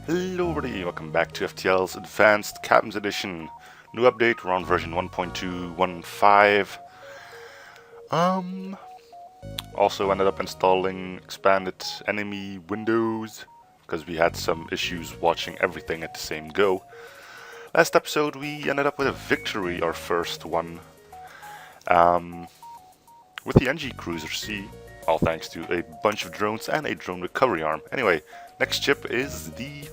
Hello everybody, welcome back to FTL's Advanced Captain's Edition. New update, we're on version 1.215. Also ended up installing expanded enemy windows, because we had some issues watching everything at the same go. Last episode we ended up with a victory, our first one, with the NG Cruiser C, all thanks to a bunch of drones and a drone recovery arm. Anyway, next ship is the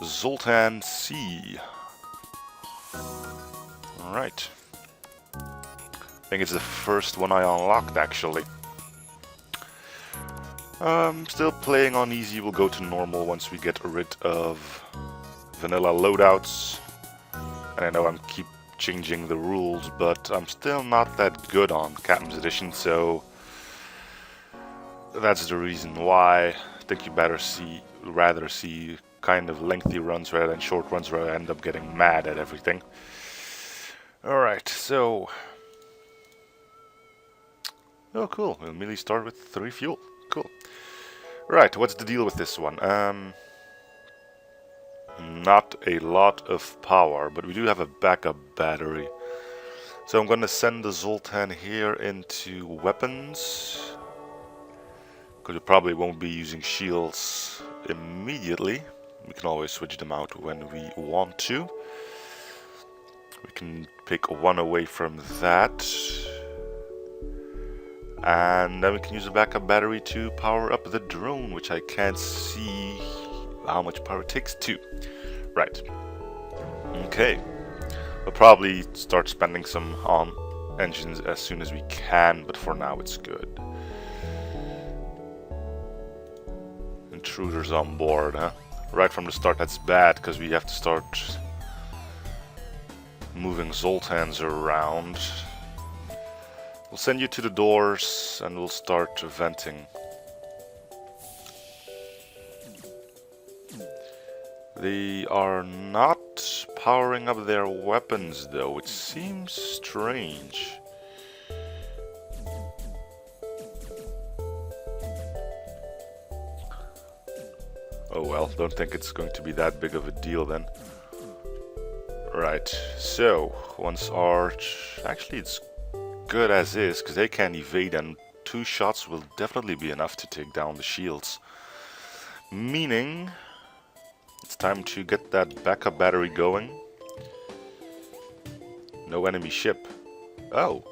Zoltan C. Alright. I think it's the first one I unlocked actually. Still playing on easy, we'll go to normal once we get rid of vanilla loadouts. And I know I'm keep changing the rules, but I'm still not that good on Captain's Edition, so that's the reason why. I think you rather see kind of lengthy runs rather than short runs where I end up getting mad at everything. Alright, so... oh cool, we'll immediately start with 3 fuel. Cool. Right, what's the deal with this one? Not a lot of power, but we do have a backup battery. So I'm gonna send the Zoltan here into weapons, because we probably won't be using shields immediately. We can always switch them out when we want to. We can pick one away from that. And then we can use a backup battery to power up the drone, which I can't see how much power it takes to. Right. Okay. We'll probably start spending some on engines as soon as we can, but for now it's good. Intruders on board, huh? Right from the start, that's bad, because we have to start moving Zoltans around. We'll send you to the doors and we'll start venting. They are not powering up their weapons though, which seems strange. Oh well, don't think it's going to be that big of a deal then. Right, so once actually it's good as is, because they can evade and 2 shots will definitely be enough to take down the shields. Meaning, it's time to get that backup battery going. No enemy ship. Oh,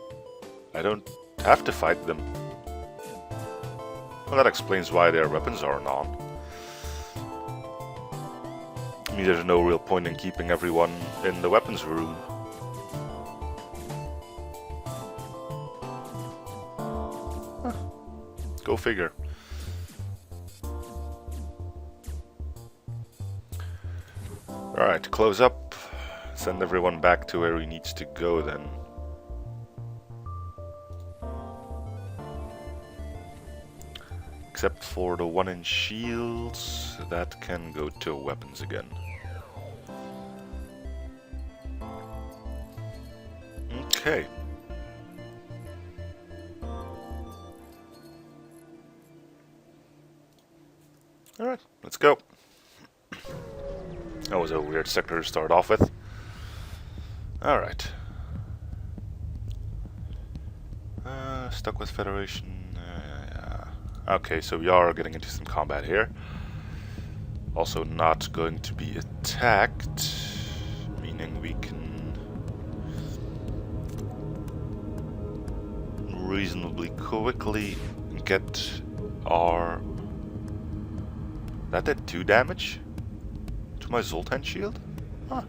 I don't have to fight them. Well, that explains why their weapons aren't on. I mean, there's no real point in keeping everyone in the weapons room. Huh. Go figure. Alright, close up. Send everyone back to where he needs to go then. Except for the 1-inch shields, that can go to weapons again. Okay. Alright, let's go. That was a weird sector to start off with. Alright. Stuck with Federation. Okay, so we are getting into some combat here. Also not going to be attacked, meaning we can reasonably quickly get our... That did 2 damage to my Zoltan shield? Huh.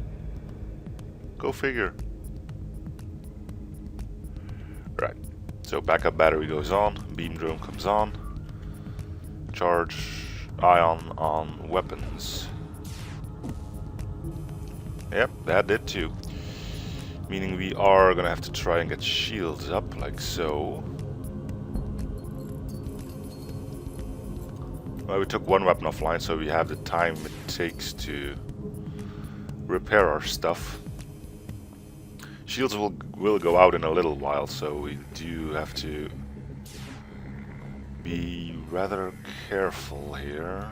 Go figure. Right, so backup battery goes on, beam drone comes on. Charge ion on weapons. Yep, that did too. Meaning we are gonna have to try and get shields up like so. Well, we took 1 weapon offline, so we have the time it takes to repair our stuff. Shields will go out in a little while, so we do have to be rather careful here.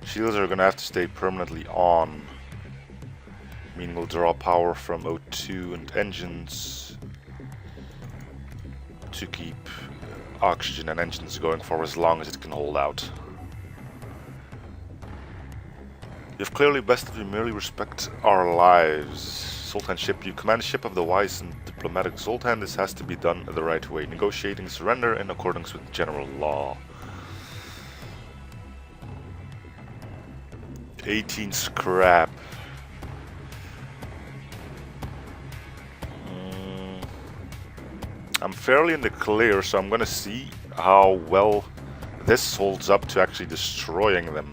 Shields are gonna have to stay permanently on, meaning we'll draw power from O2 and engines to keep oxygen and engines going for as long as it can hold out. You've clearly bested, we merely respect our lives. Zoltan ship, you command a ship of the wise and diplomatic Zoltan. This has to be done the right way. Negotiating surrender in accordance with general law. 18 scrap. I'm fairly in the clear, so I'm gonna see how well this holds up to actually destroying them.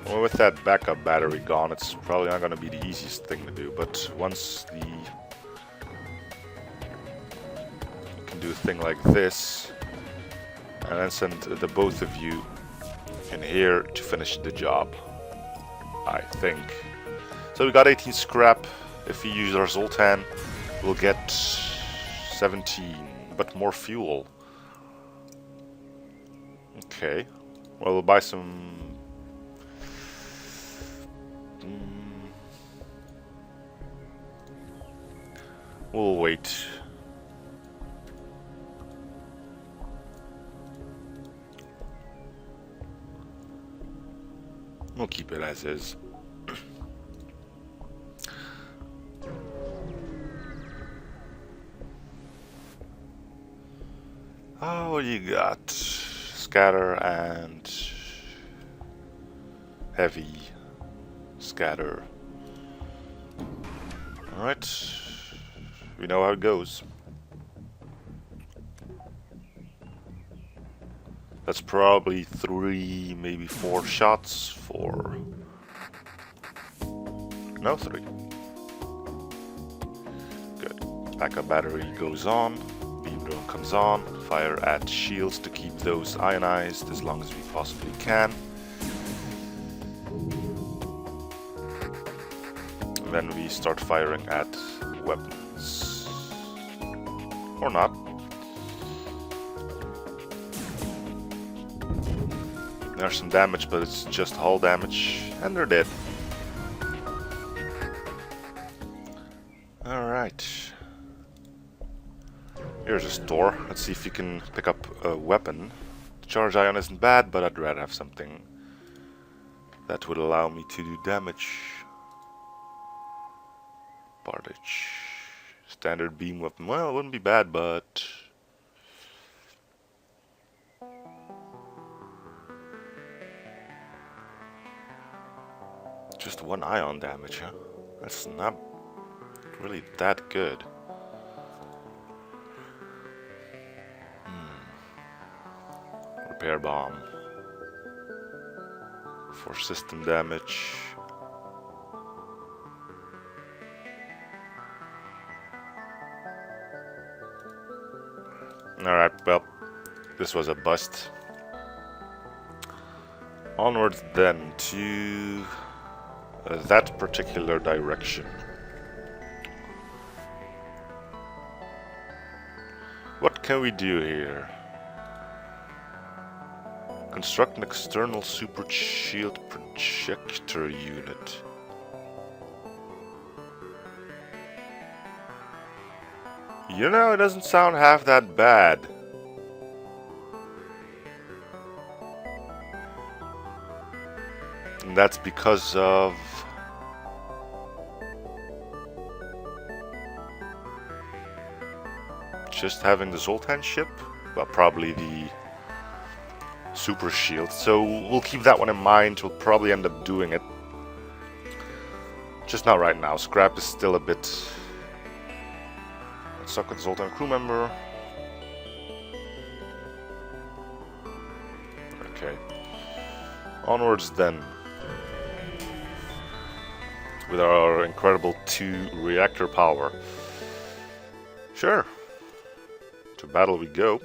Well, with that backup battery gone, it's probably not gonna be the easiest thing to do, but once you can do a thing like this, and then send the both of you in here to finish the job, I think. So we got 18 scrap. If we use our Zoltan, we'll get 17, but more fuel. Okay. Well, we'll buy some... We'll wait. We'll keep it as is. Oh, what do you got? Scatter and heavy scatter. Alright. We know how it goes. That's probably 3, maybe 4 shots for... No, 3. Good. Backup battery goes on. Beam drone comes on. Fire at shields to keep those ionized as long as we possibly can. And then we start firing at weapons. Or not. There's some damage, but it's just hull damage, and they're dead. Alright. Here's a store. Let's see if you can pick up a weapon. The charge ion isn't bad, but I'd rather have something that would allow me to do damage. Bardage. Standard beam weapon. Well, it wouldn't be bad, but... Just 1 ion damage, huh? That's not really that good. Repair bomb. For system damage. Alright, well, this was a bust. Onwards then to that particular direction. What can we do here? Construct an external super shield projector unit. You know, it doesn't sound half that bad. And that's because of... just having the Zoltan ship? Well, probably the super shield. So we'll keep that one in mind. We'll probably end up doing it. Just not right now. Scrap is still a bit... Let's talk with the Zoltan crew member. Okay. Onwards then. With our incredible 2 reactor power. Sure. To battle we go.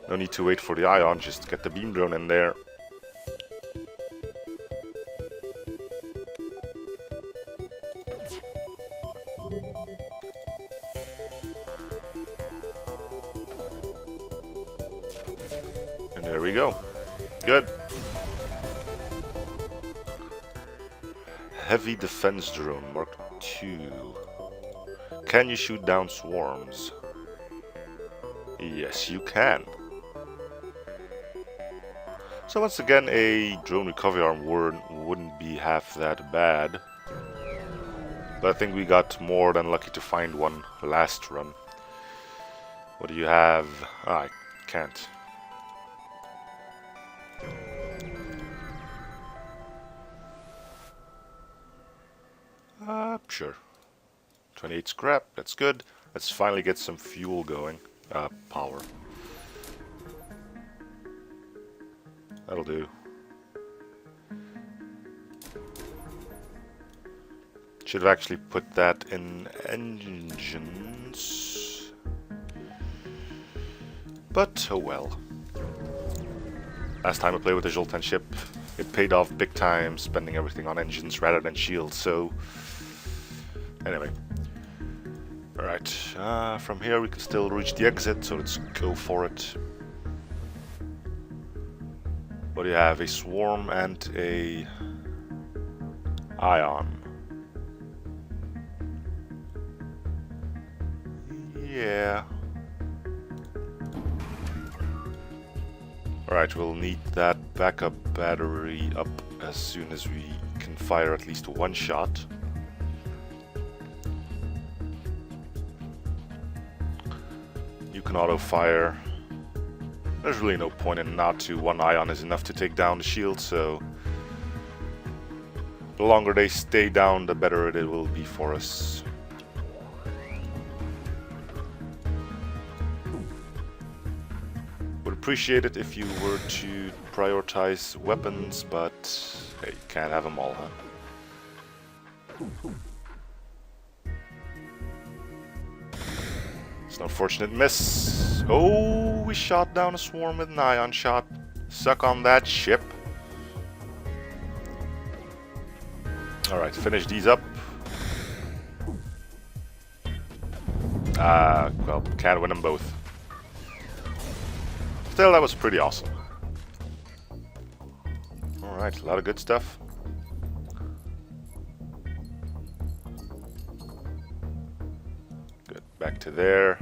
No need to wait for the ion, just get the beam drone in there. we go. Good. Heavy defense drone, Mark II. Can you shoot down swarms? Yes, you can. So once again, a drone recovery arm wouldn't be half that bad. But I think we got more than lucky to find one last run. What do you have? Ah, I can't. Sure. 28 scrap, that's good. Let's finally get some fuel going. Power. That'll do. Should have actually put that in engines. But, oh well. Last time I played with the Zoltan ship, it paid off big time spending everything on engines rather than shields, so... Anyway. Alright, from here we can still reach the exit, so let's go for it. What do you have? A swarm and a... ion. Yeah. Alright, we'll need that backup battery up as soon as we can fire at least one shot. You can auto-fire. There's really no point in not to. One ion is enough to take down the shield, so... the longer they stay down, the better it will be for us. Would appreciate it if you were to prioritize weapons, but hey, you can't have them all, huh? It's an unfortunate miss. Oh, we shot down a swarm with an ion shot. Suck on that, ship. Alright, finish these up. Well, can't win them both. Still, that was pretty awesome. Alright, a lot of good stuff. Good, back to there.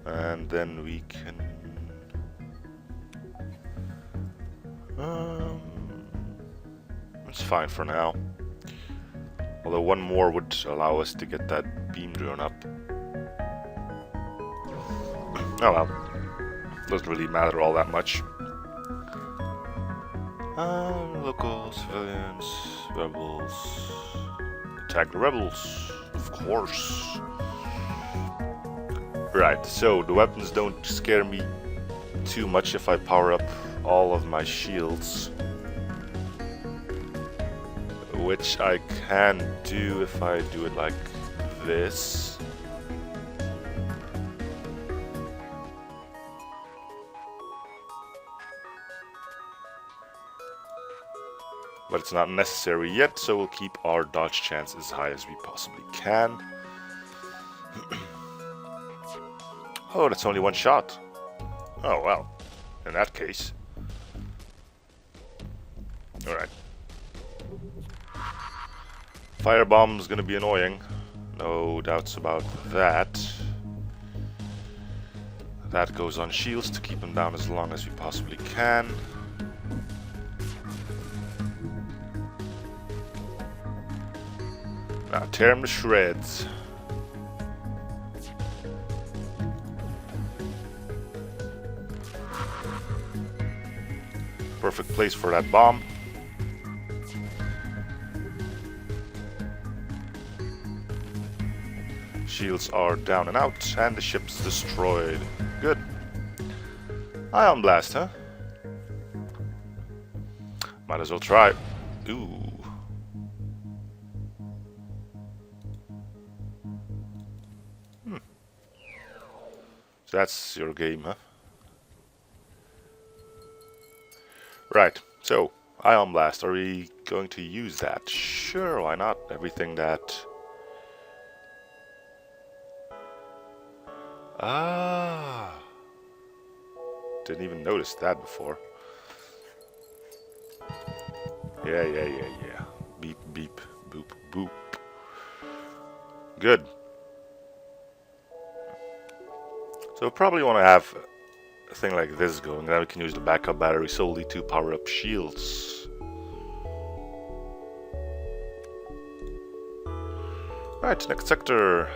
And then we can... it's fine for now. Although one more would allow us to get that beam drone up. Oh well. Doesn't really matter all that much. Local civilians, rebels. Attack the rebels, of course. Right, so the weapons don't scare me too much if I power up all of my shields. Which I can do if I do it like this. But it's not necessary yet, so we'll keep our dodge chance as high as we possibly can. Oh, that's only one shot. Oh, well. In that case. Alright. Firebomb's gonna be annoying. No doubts about that. That goes on shields to keep them down as long as we possibly can. Now tear them to shreds. Perfect place for that bomb. Shields are down and out, and the ship's destroyed. Good. Ion blast, huh? Might as well try. Ooh. So that's your game, huh? Right, so, Ion Blast, are we going to use that? Sure, why not? Everything that... Didn't even notice that before. Yeah. Beep, beep, boop, boop. Good. So we probably want to have a thing like this going. Then we can use the backup battery solely to power up shields. Right, next sector.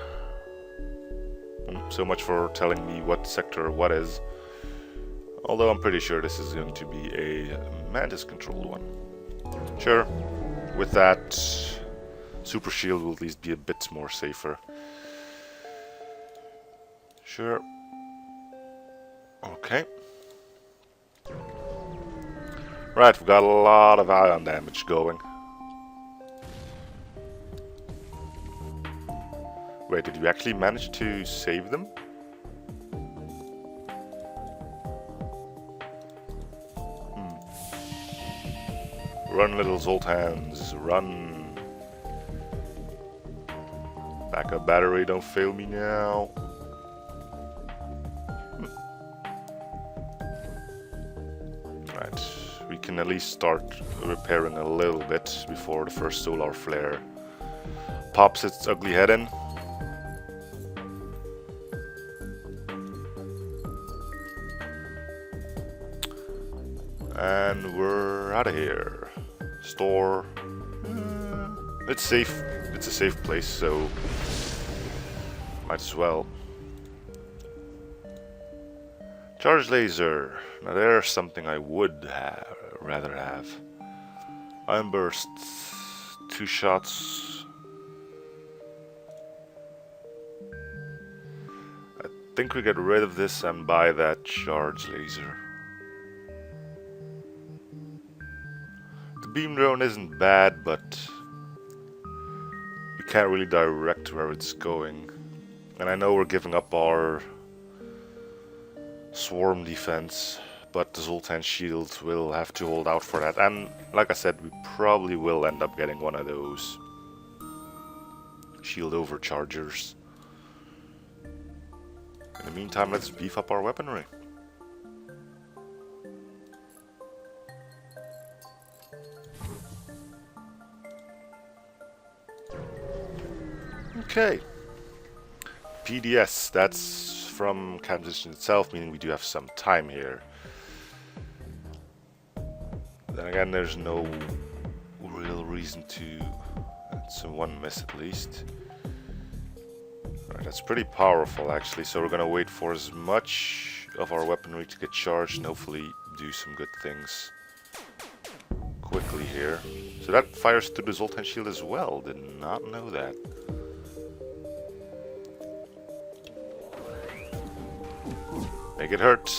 So much for telling me what sector what is. Although I'm pretty sure this is going to be a Mantis-controlled one. Sure, with that, super shield will at least be a bit more safer. Sure. Okay. Right, we've got a lot of ion damage going. Wait, did you actually manage to save them? Run, little Zoltans, run. Backup battery, don't fail me now. Right, we can at least start repairing a little bit before the first solar flare pops its ugly head in. And we're out of here. Store. It's safe. It's a safe place, so might as well. Charge laser. Now there's something I would rather have. Iron burst. 2 shots. I think we get rid of this and buy that charge laser. The beam drone isn't bad, but you can't really direct where it's going. And I know we're giving up our swarm defense, but the Zoltan shield will have to hold out for that. And like I said, we probably will end up getting one of those shield overchargers. In the meantime, let's beef up our weaponry. Okay. PDS, that's from Camposition itself, meaning we do have some time here. Then again, there's no real reason to... That's a 1 miss at least. Alright, that's pretty powerful actually, so we're gonna wait for as much of our weaponry to get charged and hopefully do some good things quickly here. So that fires through the Zoltan shield as well, did not know that. Make it hurt.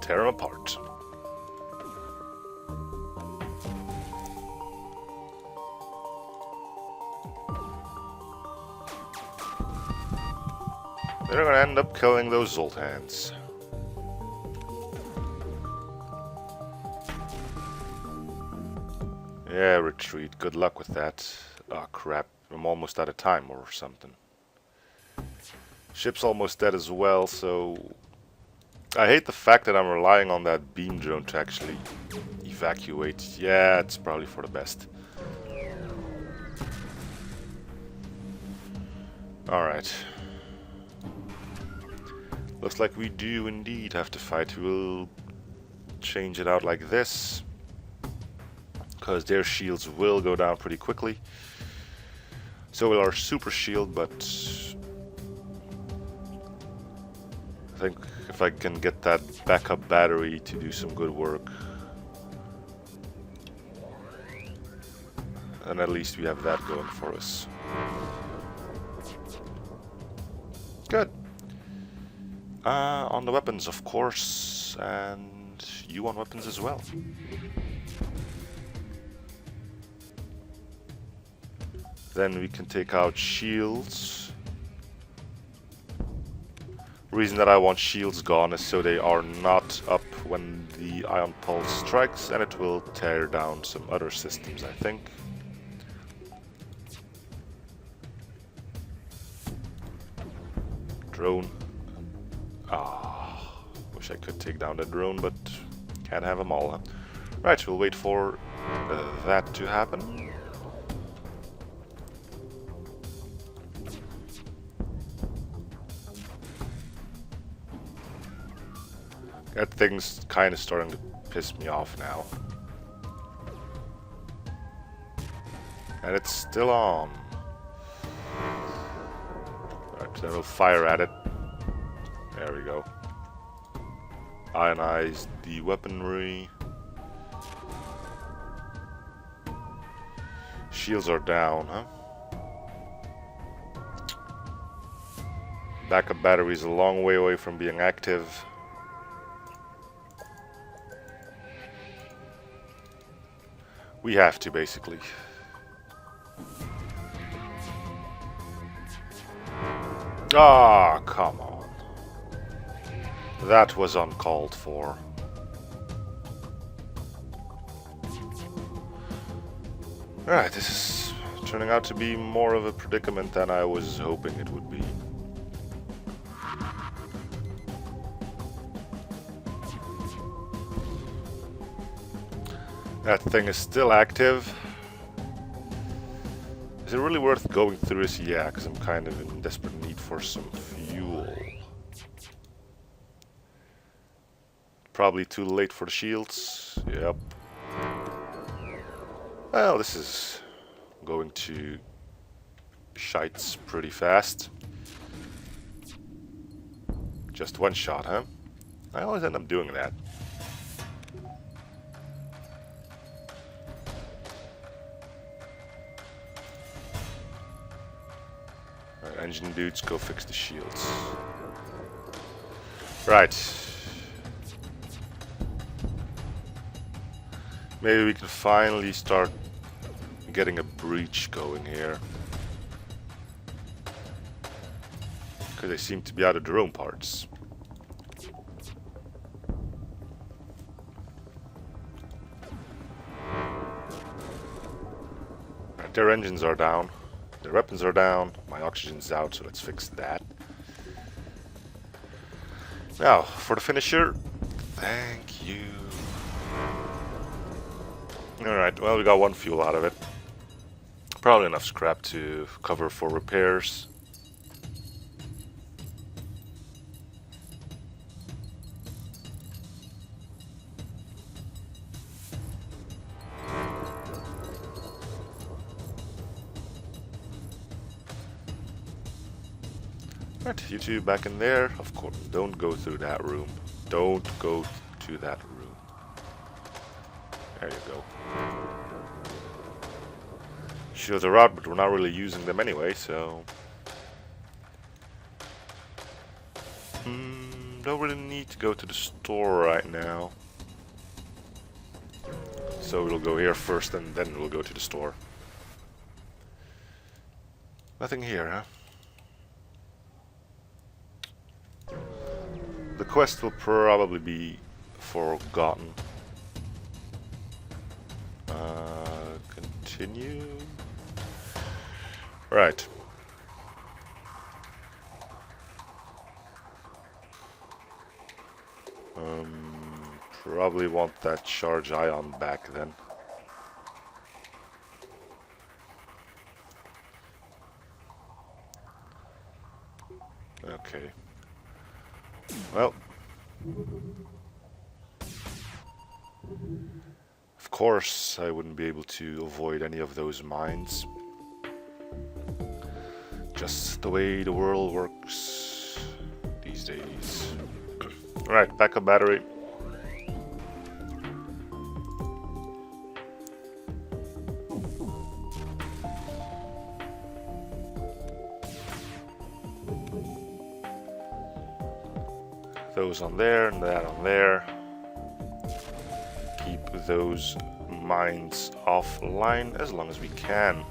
Tear them apart. They're gonna end up killing those Zoltans. Yeah, retreat. Good luck with that. Oh crap, I'm almost out of time or something. Ship's almost dead as well, so... I hate the fact that I'm relying on that beam drone to actually evacuate. Yeah, it's probably for the best. Alright. Looks like we do indeed have to fight. We'll change it out like this, because their shields will go down pretty quickly. So will our super shield, but I think if I can get that backup battery to do some good work, then at least we have that going for us. Good. On the weapons, of course, and you on weapons as well. Then we can take out shields. Reason that I want shields gone is so they are not up when the ion pulse strikes, and it will tear down some other systems, I think. Drone. Ah, Wish I could take down that drone, but can't have them all. Huh? Right, we'll wait for that to happen. That thing's kind of starting to piss me off now. And it's still on. Right, then we'll fire at it. There we go. Ionize the weaponry. Shields are down, huh? Backup battery is a long way away from being active. We have to, basically. Ah, come on. That was uncalled for. Alright, this is turning out to be more of a predicament than I was hoping it would be. That thing is still active. Is it really worth going through this? Yeah, because I'm kind of in desperate need for some fuel. Probably too late for the shields. Yep. Well, this is going to shites pretty fast. Just one shot, huh? I always end up doing that. Right, engine dudes, go fix the shields. Right. Maybe we can finally start getting a breach going here. Because they seem to be out of their own parts. Right, their engines are down. Their weapons are down. My oxygen's out, so let's fix that. Now, for the finisher. Thank you. Alright, well, we got one fuel out of it. Probably enough scrap to cover for repairs. Right, you two back in there. Of course, don't go through that room. Don't go to that room. There you go. Shields are out, but we're not really using them anyway, so... don't really need to go to the store right now. So we'll go here first and then we'll go to the store. Nothing here, huh? The quest will probably be forgotten. Continue. Right. Probably want that charge ion back then. Okay. Well. Of course, I wouldn't be able to avoid any of those mines. Just the way the world works these days. Alright, backup battery. Those on there and that on there. Keep those mines offline as long as we can.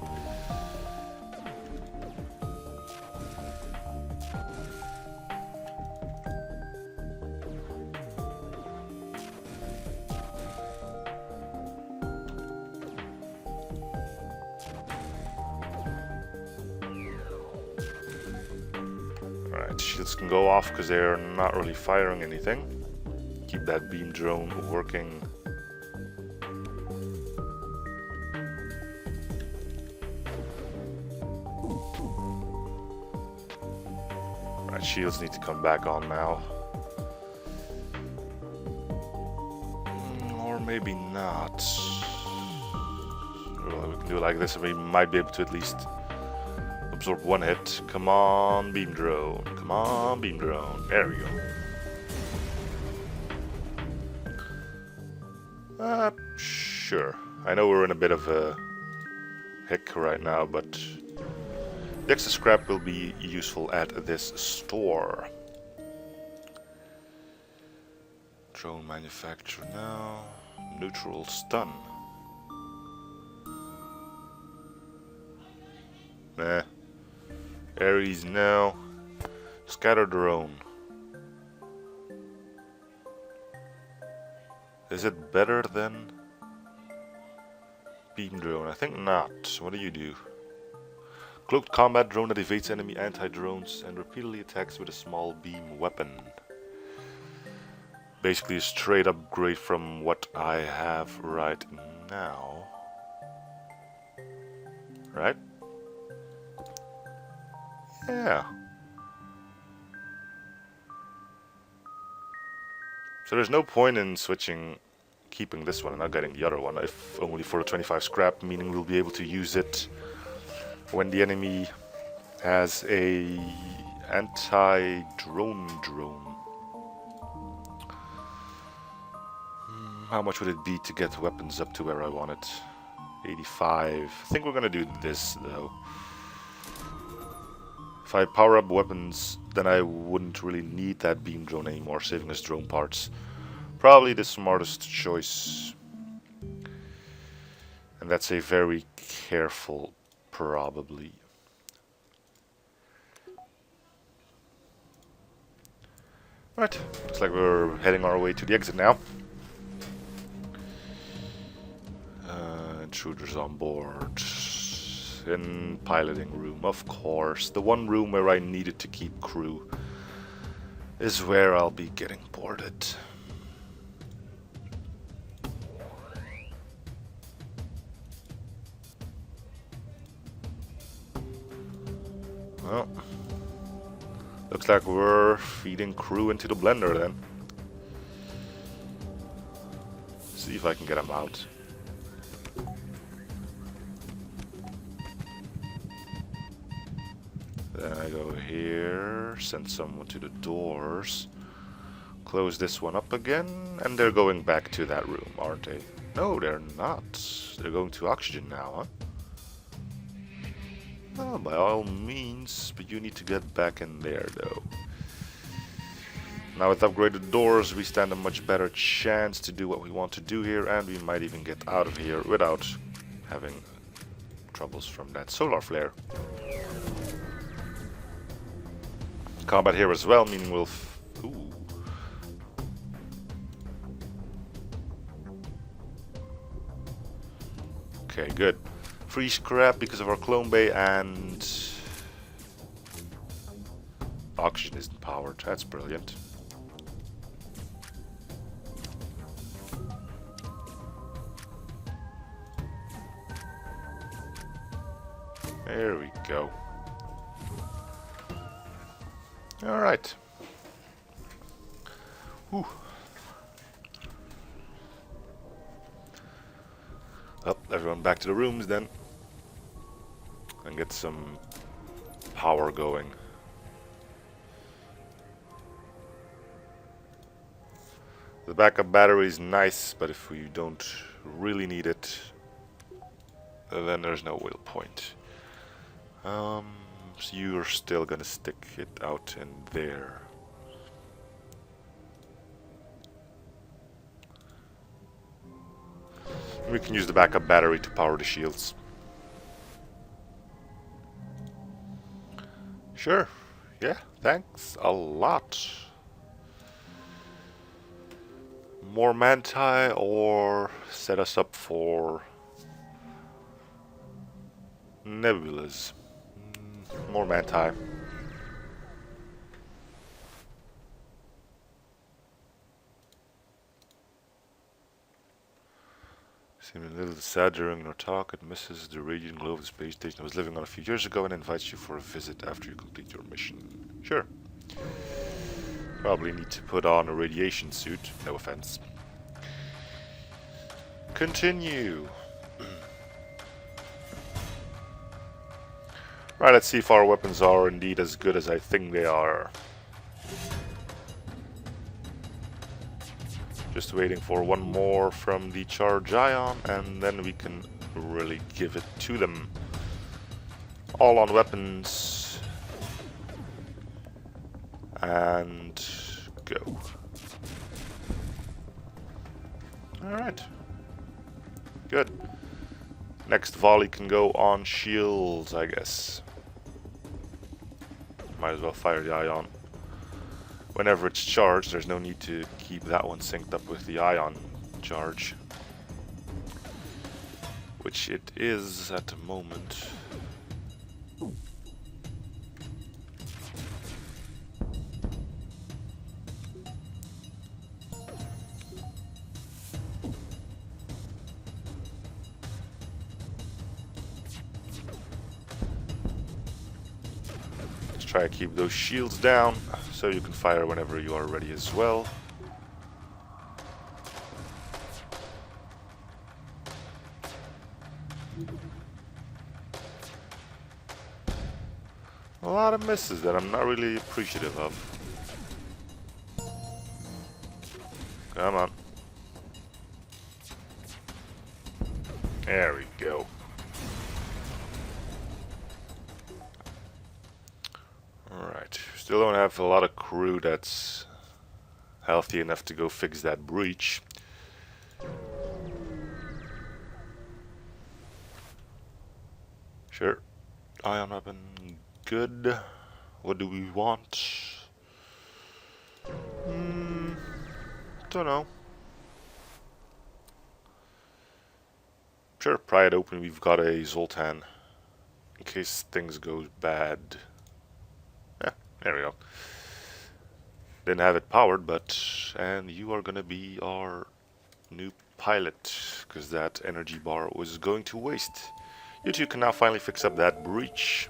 Alright, shields can go off because they're not really firing anything. that beam drone working. Right, shields need to come back on now. Or maybe not. Well, we can do it like this and we might be able to at least absorb one hit. Come on, beam drone. Come on, beam drone. There we go. Sure. I know we're in a bit of a hick right now, but the extra scrap will be useful at this store. Drone manufacturer now. Neutral stun. Nah. Ares now. Scatter drone. Is it better than beam drone? I think not. What do you do? Cloaked combat drone that evades enemy anti-drones and repeatedly attacks with a small beam weapon. Basically a straight upgrade from what I have right now. Right? Yeah. So there's no point in keeping this one and not getting the other one, if only for 25 scrap, meaning we'll be able to use it when the enemy has a anti-drone drone. How much would it be to get weapons up to where I want it? 85. I think we're gonna do this though. If I power up weapons, then I wouldn't really need that beam drone anymore, saving us drone parts. Probably the smartest choice. And that's a very careful probably. Right, looks like we're heading our way to the exit now. Intruders on board. In piloting room, of course. The one room where I needed to keep crew is where I'll be getting boarded. Well, looks like we're feeding crew into the blender then. See if I can get them out. Then I go here, send someone to the doors, close this one up again, and they're going back to that room, aren't they? No, they're not. They're going to oxygen now, huh? Oh, by all means, but you need to get back in there, though. Now with upgraded doors, we stand a much better chance to do what we want to do here, and we might even get out of here without having troubles from that solar flare. Combat here as well, meaning we'll... Ooh. Okay, good. Free scrap because of our clone bay, and oxygen isn't powered. That's brilliant. There we go. All right. Whew. Up, everyone back to the rooms then, and get some power going. The backup battery is nice, but if we don't really need it, then there's no real point. So you're still gonna stick it out in there. We can use the backup battery to power the shields. Sure. Yeah, thanks a lot. More manti or set us up for nebulas. More manti. Feeling a little sad during our talk. It misses the radiant glow of the space station I was living on a few years ago and invites you for a visit after you complete your mission. Sure. Probably need to put on a radiation suit. No offense. Continue. Right, let's see if our weapons are indeed as good as I think they are. Just waiting for one more from the charge ion, and then we can really give it to them. All on weapons. And go. Alright. Good. Next volley can go on shields, I guess. Might as well fire the ion. Whenever it's charged, there's no need to keep that one synced up with the ion charge. Which it is at the moment. Let's try to keep those shields down, so you can fire whenever you are ready as well. A lot of misses that I'm not really appreciative of. Come on. There we go. Alright, still don't have a lot of crew that's healthy enough to go fix that breach. Sure. Ion weapon, good. What do we want? Don't know. Sure, pry it open. We've got a Zoltan in case things go bad. Yeah, there we go. Didn't have it powered, but and you are gonna be our new pilot because that energy bar was going to waste. You two can now finally fix up that breach.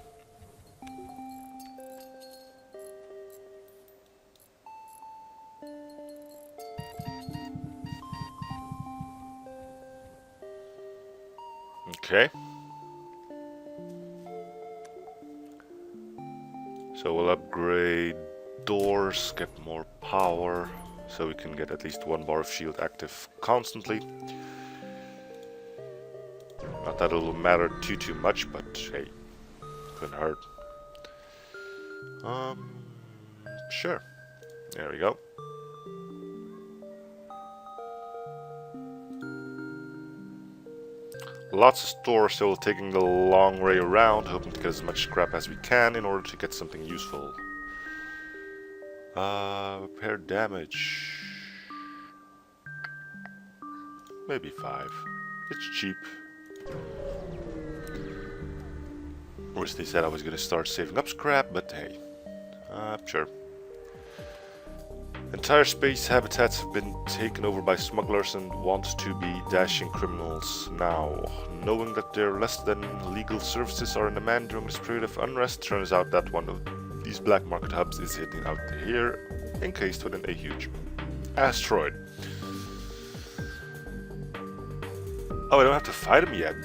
Okay. So we'll upgrade doors, get more power, so we can get at least one bar of shield active constantly. Not that it'll matter too much, but hey, couldn't hurt. Sure. There we go. Lots of stores, so we're taking the long way around, hoping to get as much scrap as we can in order to get something useful. Repair damage. Maybe 5. It's cheap. Originally said I was gonna start saving up scrap, but hey. Sure. Entire space habitats have been taken over by smugglers and want to be dashing criminals now. Knowing that their less than legal services are in demand during this period of unrest, turns out that one of these black market hubs is hidden out here, encased within a huge asteroid. Oh, I don't have to fight him yet.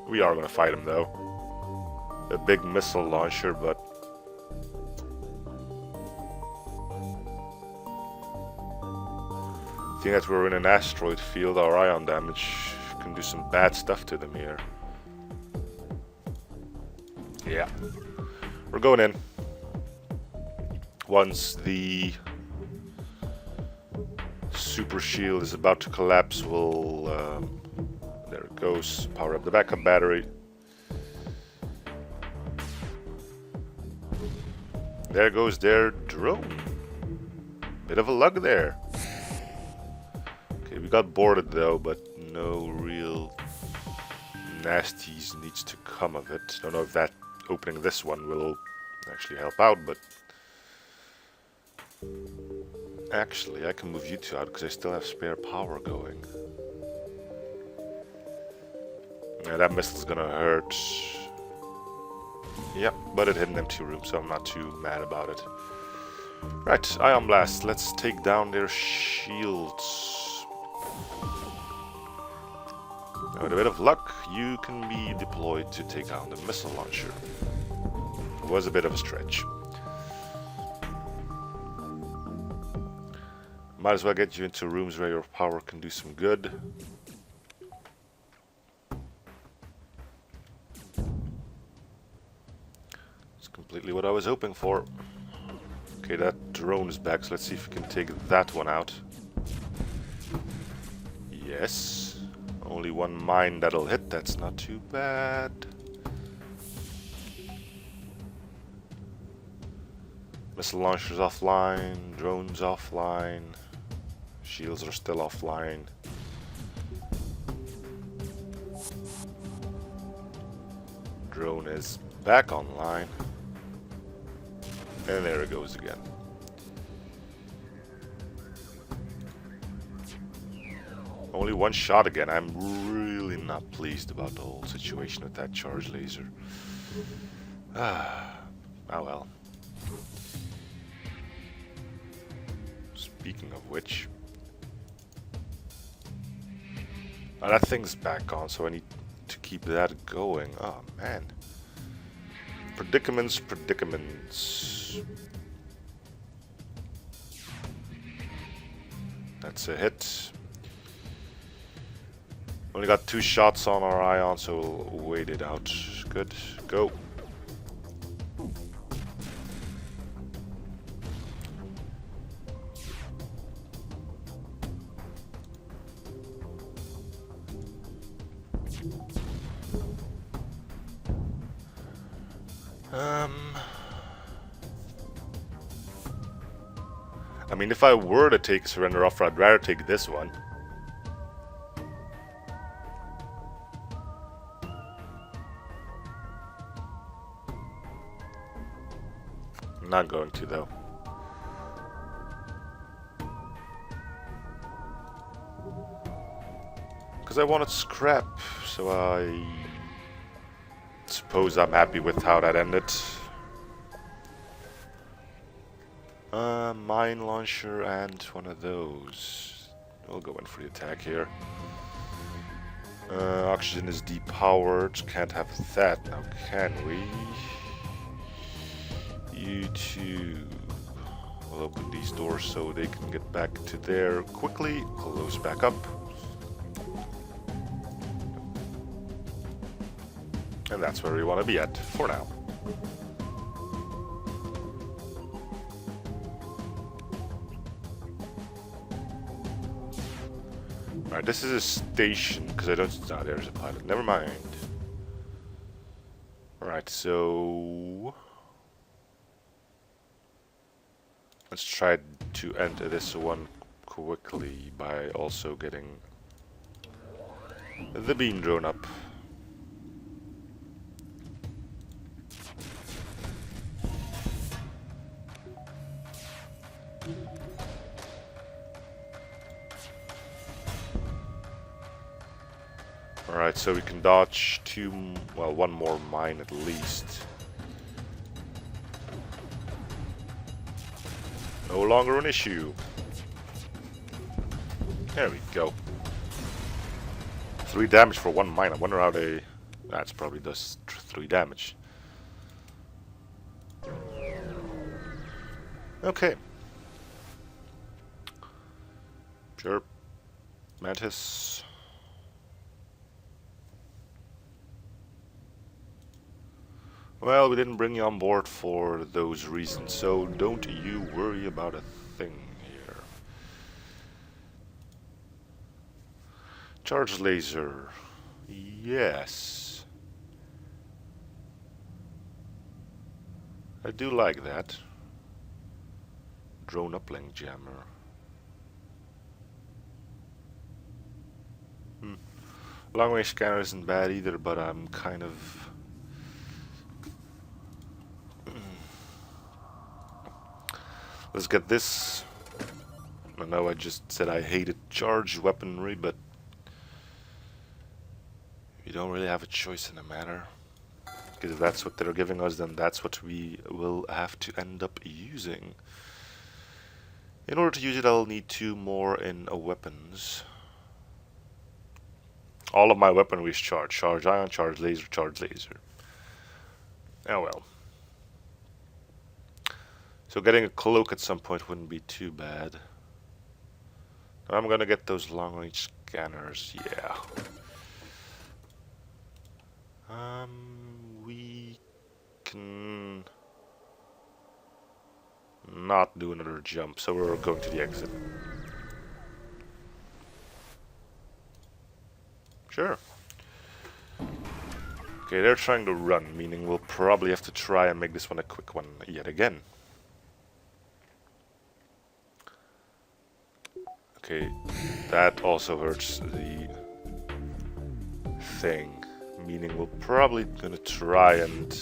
We are gonna fight him though. A big missile launcher, but seeing that we're in an asteroid field, our ion damage can do some bad stuff to them here. Yeah. We're going in. Once the super shield is about to collapse, we'll... there it goes. Power up the backup battery. There goes their drone. Bit of a lug there. Okay, we got boarded though, but no real nasties needs to come of it. Don't know if that opening this one will actually help out, but Actually, I can move you two out because I still have spare power going. Yeah, that missile's gonna hurt. Yep, but it hit an empty room, so I'm not too mad about it. Right, Ion Blast. Let's take down their shields. Now, with a bit of luck, you can be deployed to take down the missile launcher. It was a bit of a stretch. Might as well get you into rooms where your power can do some good. It's completely what I was hoping for. Okay, that drone is back, so let's see if we can take that one out. Yes. Only one mine that'll hit, that's not too bad. Missile launchers offline, drones offline. Shields are still offline. Drone is back online. And there it goes again. Only one shot again. I'm really not pleased about the whole situation with that charge laser. Ah, oh well. Speaking of which... oh, that thing's back on, so I need to keep that going. Oh, man. Predicaments, predicaments. That's a hit. Only got 2 shots on our ion, so we'll wait it out. Good. Go. I mean, if I were to take surrender offer, I'd rather take this one. I'm not going to, though. Because I wanted scrap, so I suppose I'm happy with how that ended. Mine launcher and one of those. We'll go in for the attack here. Oxygen is depowered. Can't have that now, can we? You two. We'll open these doors so they can get back to there quickly. Close back up. And that's where we want to be at for now. Alright, this is a station, because I don't... oh, there's a pilot. Never mind. Alright, so... let's try to end this one quickly by also getting the beam drone up. Alright, so we can dodge one more mine at least. No longer an issue. There we go. 3 damage for 1 mine. I wonder how they... that's probably does 3 damage. Okay. Sure. Mantis. Well, we didn't bring you on board for those reasons, so don't you worry about a thing here. Charge laser. Yes. I do like that. Drone uplink jammer. Long range scanner isn't bad either, but I'm kind of... let's get this I know I just said I hated charged weaponry, but we don't really have a choice in the matter. Because if that's what they're giving us, then that's what we will have to end up using. In order to use it, I'll need 2 more in weapons. All of my weaponry is charged. Charge ion, charge laser, charge laser. Oh well. So getting a cloak at some point wouldn't be too bad. I'm gonna get those long-range scanners, yeah. We can not do another jump, so we're going to the exit. Sure. Okay, they're trying to run, meaning we'll probably have to try and make this one a quick one yet again. Okay, that also hurts the thing, meaning we're probably gonna try and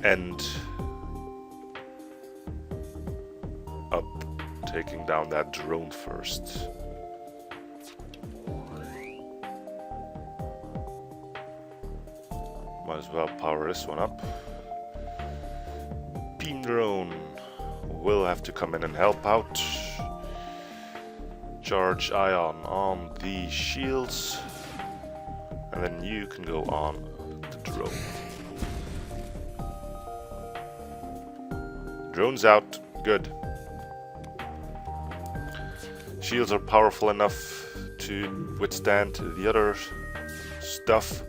end up taking down that drone first. Might as well power this one up. Beam drone will have to come in and help out. Charge ion on the shields, and then you can go on the drone. Drone's out. Good. Shields are powerful enough to withstand the other stuff,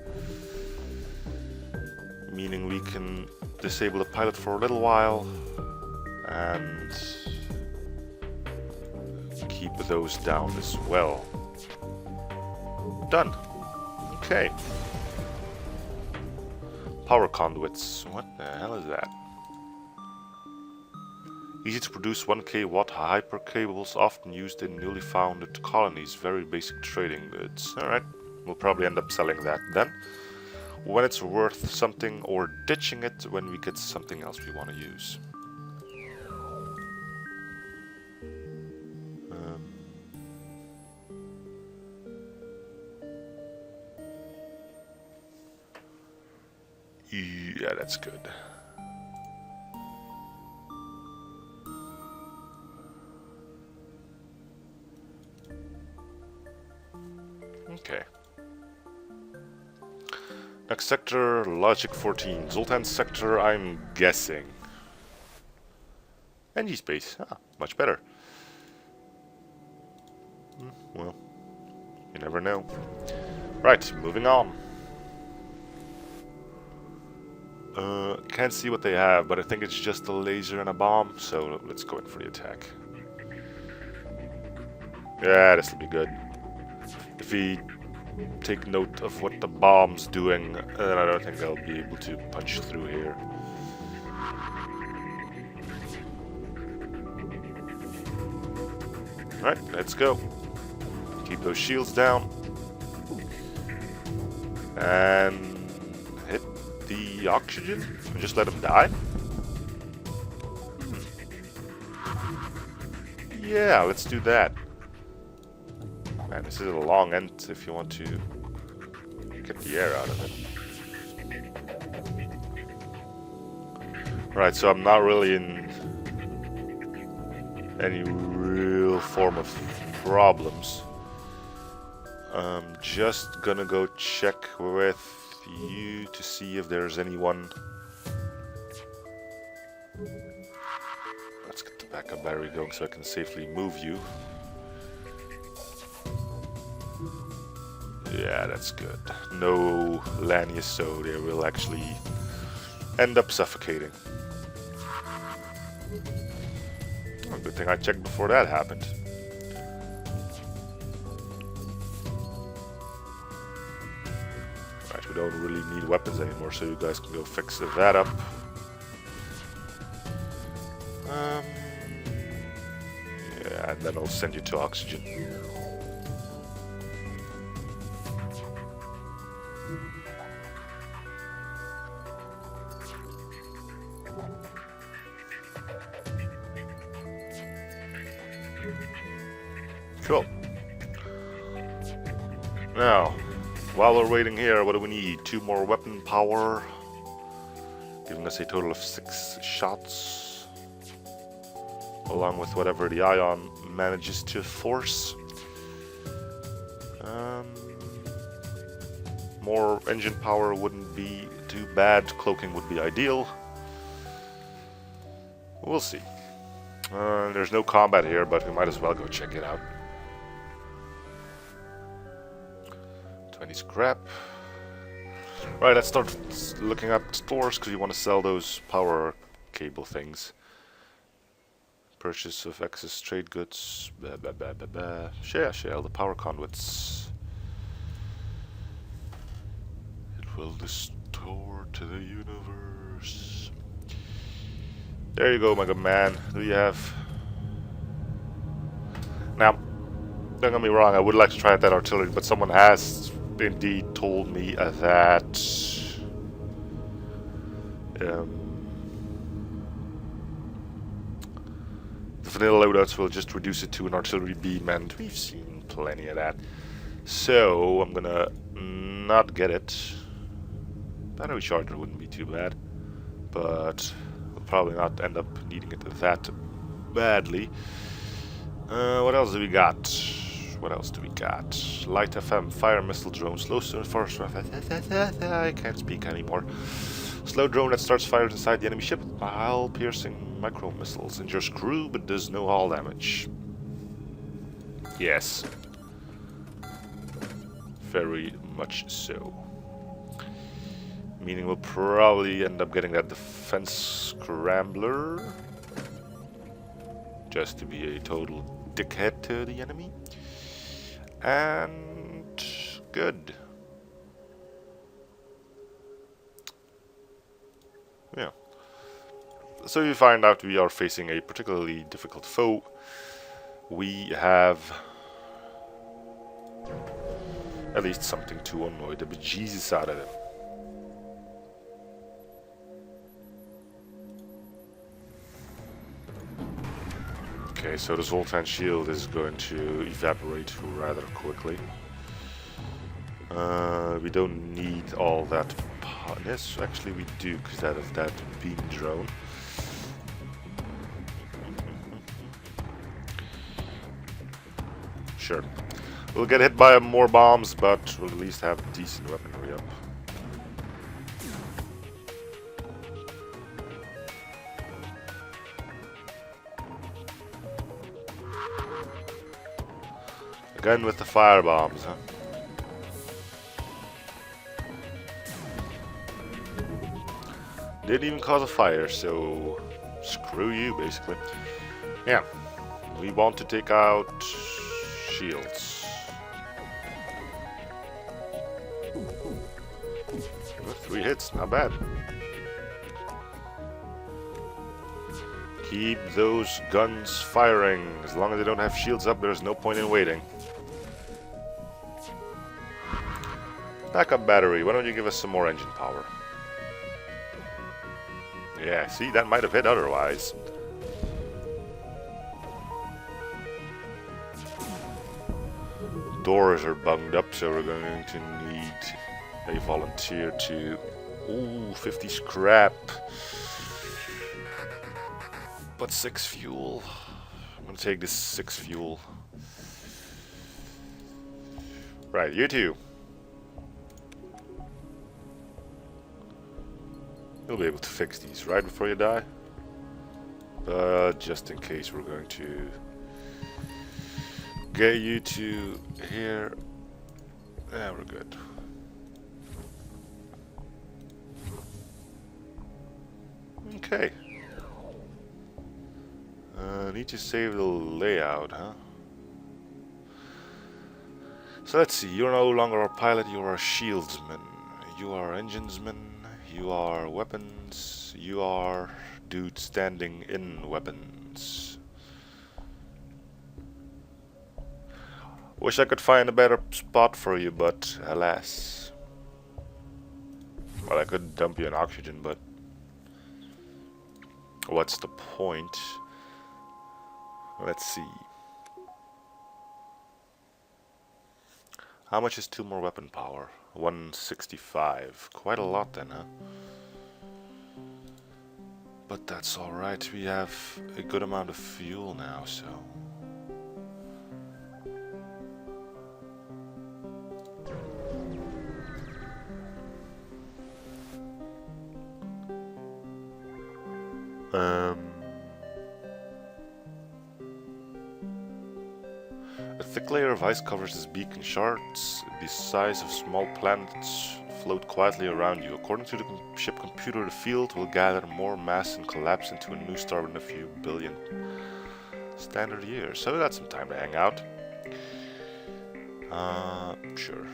meaning we can disable the pilot for a little while and keep those down as well. Done. Okay. Power conduits. What the hell is that? Easy to produce 1K watt hyper cables, often used in newly founded colonies. Very basic trading goods. Alright, we'll probably end up selling that then, when it's worth something, or ditching it when we get something else we want to use. Yeah, that's good. Okay. Next sector, Logic 14. Zoltan sector, I'm guessing. NG space. Ah, much better. Well, you never know. Right, moving on. Can't see what they have, but I think it's just a laser and a bomb, so let's go in for the attack. Yeah, this will be good. If we take note of what the bomb's doing, then I don't think they'll be able to punch through here. Alright, let's go. Keep those shields down. And hit the oxygen and just let him die. Yeah, let's do that. Man, this is a long end if you want to get the air out of it. Right, so I'm not really in any real form of problems. I'm just gonna go check with you to see if there's anyone. Let's get the backup battery going so I can safely move you. Yeah, that's good. No Lanius, so they will actually end up suffocating. Oh, good thing I checked before that happened. Right, we don't really need weapons anymore, so you guys can go fix that up. Yeah, and then I'll send you to oxygen. Cool. Now, while we're waiting here, what do we need? 2 more weapon power, giving us a total of 6 shots, along with whatever the ion manages to force. More engine power wouldn't be too bad. Cloaking would be ideal. We'll see. There's no combat here, but we might as well go check it out. 20 scrap. Right, let's start looking up stores because we want to sell those power cable things. Purchase of excess trade goods. Share the power conduits. It will distort to the universe. There you go, my good man. Do you have... Now, don't get me wrong, I would like to try out that artillery, but someone has indeed told me that the vanilla loadouts will just reduce it to an artillery beam, and we've seen plenty of that. So, I'm gonna not get it. Battery charger wouldn't be too bad, but we'll probably not end up needing it that badly. What else do we got? What else do we got? Light FM, fire missile drone, slow force. I can't speak anymore. Slow drone that starts fires inside the enemy ship while piercing micro missiles. Injures crew but does no hull damage. Yes. Very much so. Meaning we'll probably end up getting that defense scrambler. Just to be a total dickhead to the enemy. And good. Yeah. So you find out we are facing a particularly difficult foe. We have at least something to annoy the bejesus out of them. Okay, so the Zoltan shield is going to evaporate rather quickly. We don't need all that. Yes, actually we do, because of that beam drone. Sure. We'll get hit by more bombs, but we'll at least have decent weaponry up. Again with the fire bombs, huh? Didn't even cause a fire, so screw you, basically. Yeah, we want to take out shields. With 3 hits, not bad. Keep those guns firing. As long as they don't have shields up, there's no point in waiting. Backup battery, why don't you give us some more engine power? Yeah, see, that might have hit otherwise. Doors are bunged up, so we're going to need a volunteer to... Ooh, 50 scrap. But 6 fuel. I'm going to take this 6 fuel. Right, you two. You'll be able to fix these right before you die. But just in case, we're going to get you to here. Yeah, we're good. Okay. Need to save the layout, huh? So let's see. You're no longer a pilot, you are a shieldsman. You are enginesman. You are weapons. You are dude standing in weapons. Wish I could find a better spot for you, but alas. Well, I could dump you in oxygen, but what's the point? Let's see. How much is 2 more weapon power? 165. Quite a lot then, huh? But that's alright, we have a good amount of fuel now, so... A thick layer of ice covers this beacon. Shards the size of small planets float quietly around you. According to the ship computer, the field will gather more mass and collapse into a new star in a few billion standard years. So we got some time to hang out. Sure.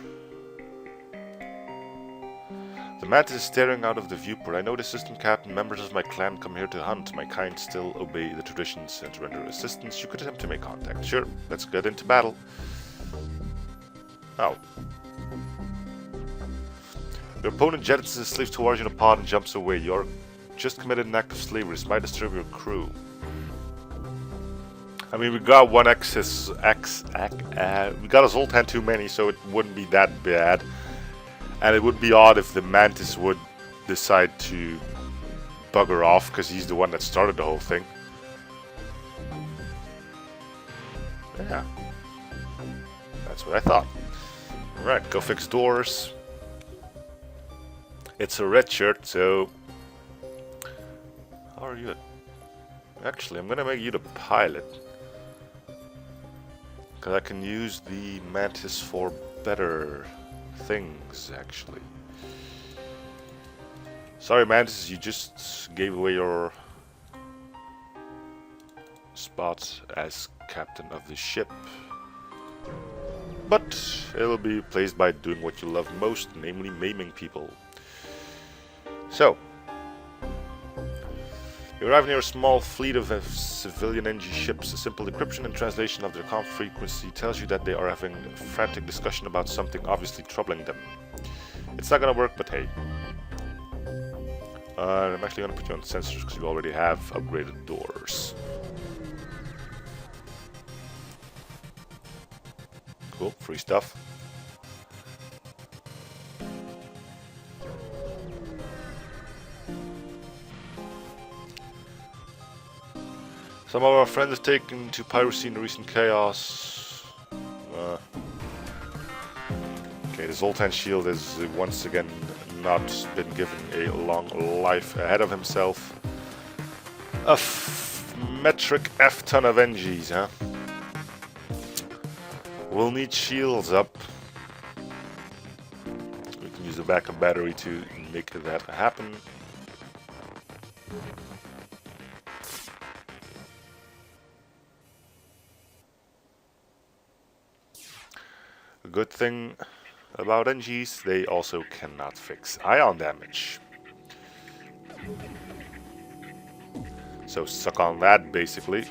The mantis is staring out of the viewport. I know the system captain. Members of my clan come here to hunt. My kind still obey the traditions and to render assistance. You could attempt to make contact. Sure, let's get into battle. Oh. Your opponent jettisons his sleeve towards you in a pod and jumps away. You're just committed an act of slavery. This might disturb your crew. I mean, we got one excess... we got a Zoltan too many, so it wouldn't be that bad. And it would be odd if the Mantis would decide to bugger off, because he's the one that started the whole thing. Yeah. That's what I thought. Alright, go fix doors. It's a red shirt, so... How are you? Actually, I'm gonna make you the pilot. Because I can use the Mantis for better... things, actually. Sorry, Mantis, you just gave away your spot as captain of the ship. But it'll be replaced by doing what you love most, namely maiming people. So, you arrive near a small fleet of civilian NG ships. A simple decryption and translation of their comm frequency tells you that they are having a frantic discussion about something obviously troubling them. It's not gonna work, but hey. I'm actually gonna put you on sensors because you already have upgraded doors. Cool, free stuff. Some of our friends have taken to piracy in the recent chaos. Okay, the Zoltan shield has once again not been given a long life ahead of himself. A metric F-ton of NGs, huh? We'll need shields up. We can use the backup battery to make that happen. A good thing about NGs, they also cannot fix ion damage. So suck on that, basically.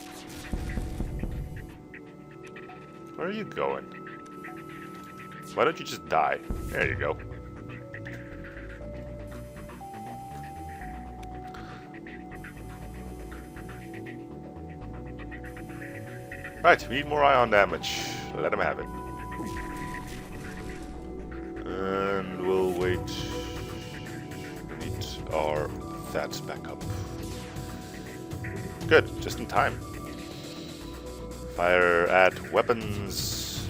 Where are you going? Why don't you just die? There you go. Right, we need more ion damage. Let him have it. And we'll wait. We need our VATs back up. Good, just in time. Fire at weapons.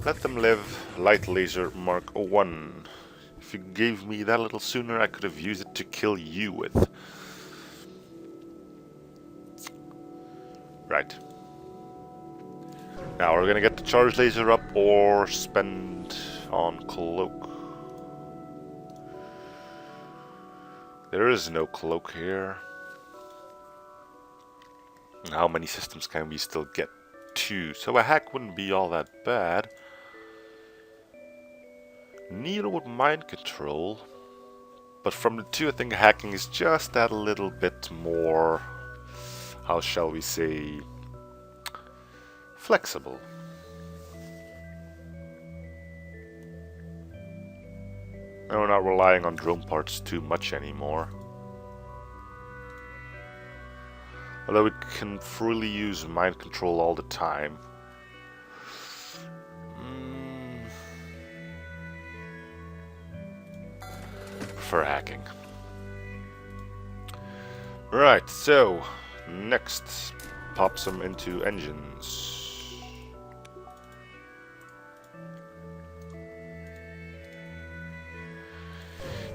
Let them live. Light laser Mark 1. If you gave me that a little sooner, I could have used it to kill you with. Right. Now we're gonna get the charge laser up or spend on cloak. There is no cloak here. And how many systems can we still get to? So a hack wouldn't be all that bad. Neither would mind control. But from the two, I think hacking is just that little bit more, how shall we say, flexible. And we're not relying on drone parts too much anymore. Although we can freely use mind control all the time. for hacking. Right, so next, pop some into engines.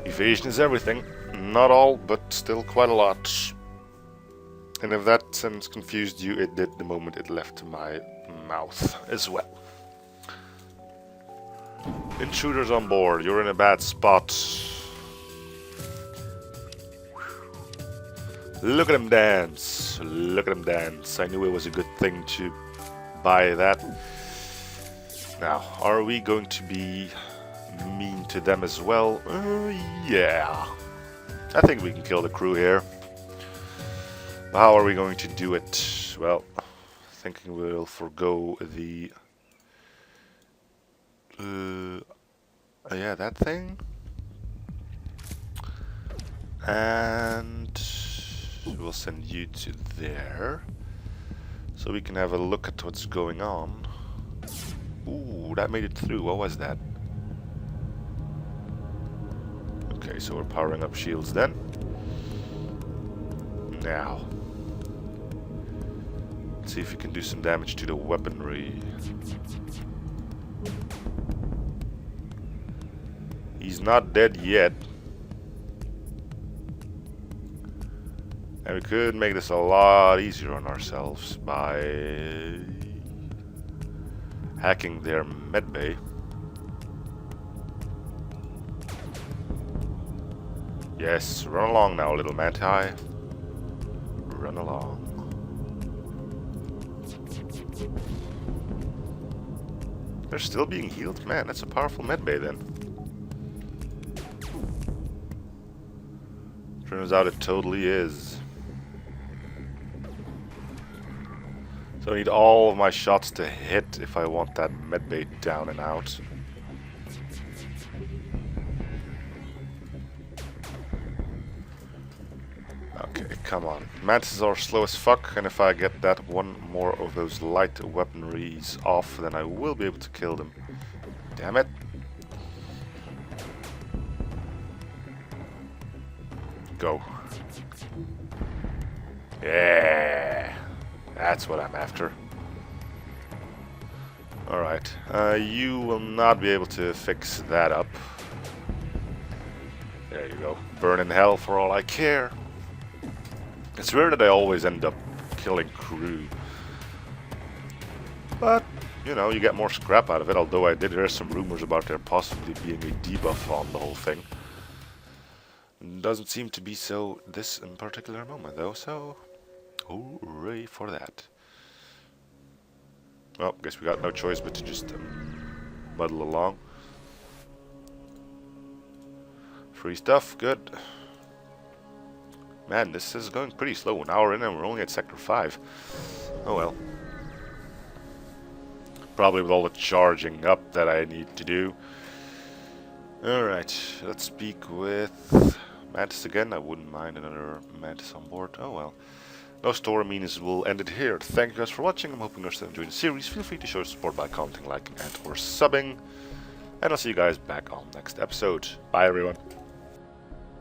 Evasion is everything. Not all, but still quite a lot. And if that sentence confused you, it did the moment it left my mouth as well. Intruders on board, you're in a bad spot. Look at him dance. Look at him dance. I knew it was a good thing to buy that. Now, are we going to be mean to them as well? Yeah. I think we can kill the crew here. How are we going to do it? Well, thinking we'll forego the... yeah, that thing. And we'll send you to there. So we can have a look at what's going on. Ooh, that made it through. What was that? Okay, so we're powering up shields then. Now, let's see if we can do some damage to the weaponry. He's not dead yet. And we could make this a lot easier on ourselves by hacking their medbay. Yes, run along now, little manti. Run along. They're still being healed? Man, that's a powerful medbay then. Turns out it totally is. So I need all of my shots to hit if I want that medbay down and out. Okay, come on. Mantises are slow as fuck, and if I get that one more of those light weaponries off, then I will be able to kill them. Damn it. Go. Yeah. That's what I'm after. Alright. You will not be able to fix that up. There you go. Burn in hell for all I care. It's weird that I always end up killing crew. But, you know, you get more scrap out of it, although I did hear some rumors about there possibly being a debuff on the whole thing. Doesn't seem to be so this in particular moment though, so hooray for that. Well, guess we got no choice but to just muddle along. Free stuff, good. Man, this is going pretty slow. An hour in and we're only at Sector 5. Oh well. Probably with all the charging up that I need to do. Alright, let's speak with Mantis again. I wouldn't mind another Mantis on board. Oh well. No story means we'll end it here. Thank you guys for watching. I'm hoping you're still enjoying the series. Feel free to show support by commenting, liking, and or subbing. And I'll see you guys back on next episode. Bye everyone.